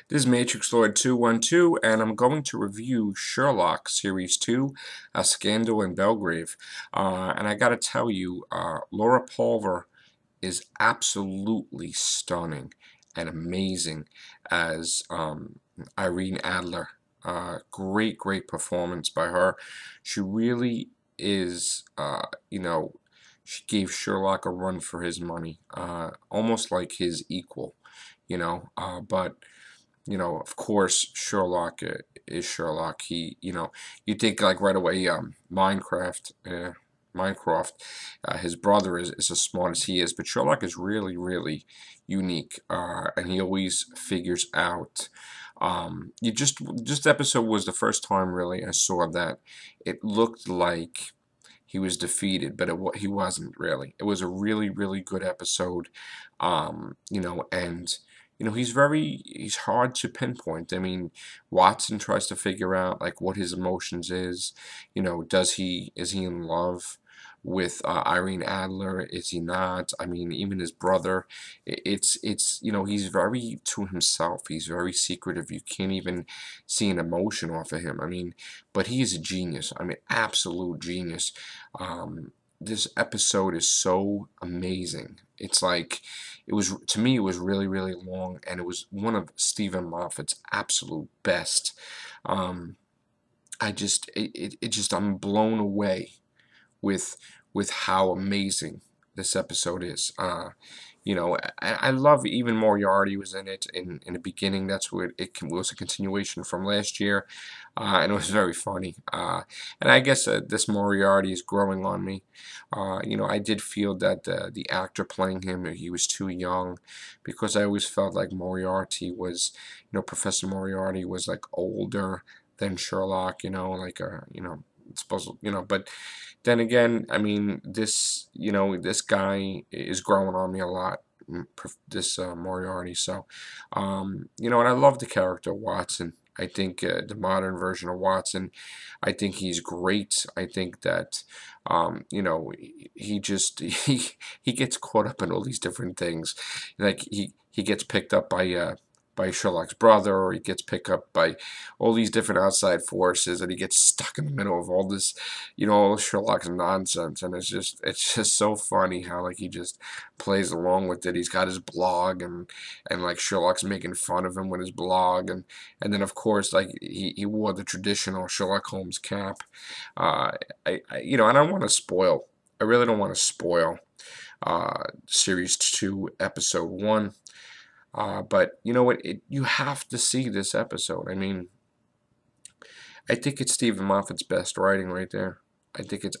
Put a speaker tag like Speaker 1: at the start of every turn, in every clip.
Speaker 1: This is Matrix Lord 212, and I'm going to review Sherlock Series 2, A Scandal in Belgrave. And I gotta tell you, Laura Pulver is absolutely stunning and amazing as Irene Adler. Great performance by her. She really is, she gave Sherlock a run for his money, almost like his equal, but of course, Sherlock is Sherlock. You think like right away, Minecraft, his brother is as smart as he is, but Sherlock is really unique, and he always figures out. You just episode was the first time really I saw that it looked like he was defeated, but he wasn't really. It was a really good episode, and he's hard to pinpoint. I mean, Watson tries to figure out like what his emotions is. Is he in love with Irene Adler? Is he not? I mean, even his brother. It's he's very to himself. He's very secretive. You can't even see an emotion off of him. I mean, but he is a genius. I mean, absolute genius. This episode is so amazing. It's like it was to me. It was really long, and it was one of Stephen Moffat's absolute best. Um, I just it just I'm blown away with how amazing this episode is. I love even Moriarty was in it in the beginning. That's what was a continuation from last year, and it was very funny. And I guess this Moriarty is growing on me. I did feel that the actor playing him, he was too young, because I always felt like Moriarty was, Professor Moriarty was like older than Sherlock. It's supposed to, but then again, I mean, this guy is growing on me a lot, this Moriarty. So, and I love the character Watson. I think the modern version of Watson, I think he's great. I think that, he just he gets caught up in all these different things, like he gets picked up by Sherlock's brother, or he gets picked up by all these different outside forces, and he gets stuck in the middle of all this, all Sherlock's nonsense, and it's just so funny how like he just plays along with it. He's got his blog, and like Sherlock's making fun of him with his blog, and then of course like he wore the traditional Sherlock Holmes cap. I don't want to spoil. I really don't want to spoil series 2 episode 1. But you know what? You have to see this episode. I mean, I think it's Stephen Moffat's best writing right there. I think it's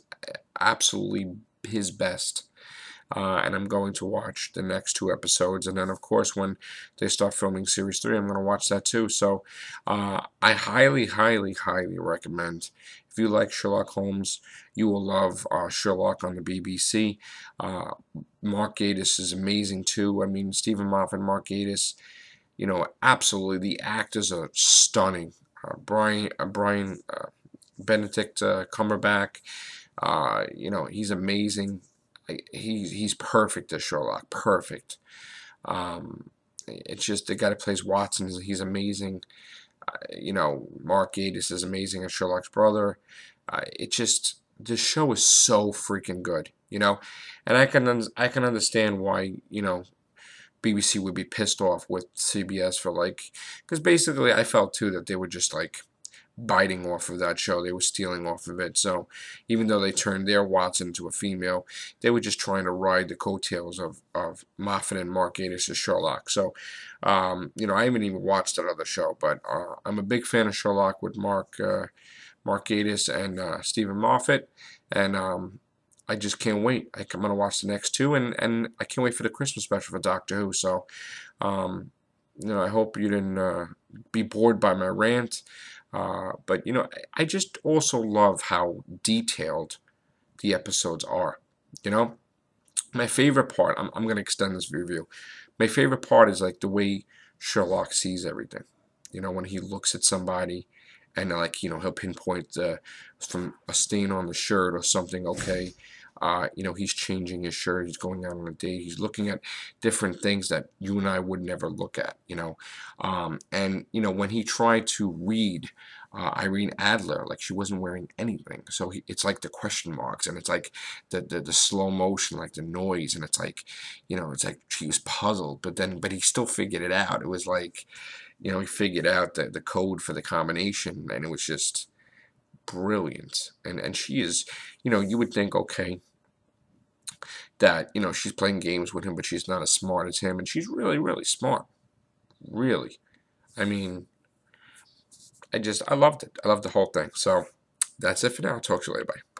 Speaker 1: absolutely his best. And I'm going to watch the next 2 episodes. And then, of course, when they start filming Series 3, I'm going to watch that too. So I highly recommend. If you like Sherlock Holmes, you will love Sherlock on the BBC. Mark Gatiss is amazing too. I mean, Stephen Moffat and Mark Gatiss, absolutely. The actors are stunning. Brian Benedict Cumberbatch, he's amazing. He's perfect as Sherlock. Perfect. It's just the guy that plays Watson. He's amazing. Mark Gatiss is amazing as Sherlock's brother. This show is so freaking good. And I can understand why BBC would be pissed off with CBS for because basically I felt too that they were just like biting off of that show. They were stealing off of it. So even though they turned their Watson into a female, they were just trying to ride the coattails of Moffat and Mark Gatiss' Sherlock. So, I haven't even watched that other show, but I'm a big fan of Sherlock with Mark Gatiss and Stephen Moffat, and I just can't wait. I'm going to watch the next 2, and I can't wait for the Christmas special for Doctor Who. So, I hope you didn't be bored by my rant. But I just also love how detailed the episodes are. My favorite part, I'm going to extend this review. My favorite part is like the way Sherlock sees everything. When he looks at somebody and he'll pinpoint from a stain on the shirt or something. Okay, You know, he's changing his shirt, he's going out on a date, he's looking at different things that you and I would never look at, you know. And, you know, when he tried to read Irene Adler, like she wasn't wearing anything. So it's like the question marks, and it's like the slow motion, like the noise, and it's like, you know, it's like she was puzzled, but he still figured it out. It was like, you know, he figured out the code for the combination, and it was just brilliant. And she is, you know, you would think, okay, that, you know, she's playing games with him, but she's not as smart as him, and she's really, really smart. Really. I mean, I loved it. I loved the whole thing. So that's it for now. I'll talk to you later. Bye.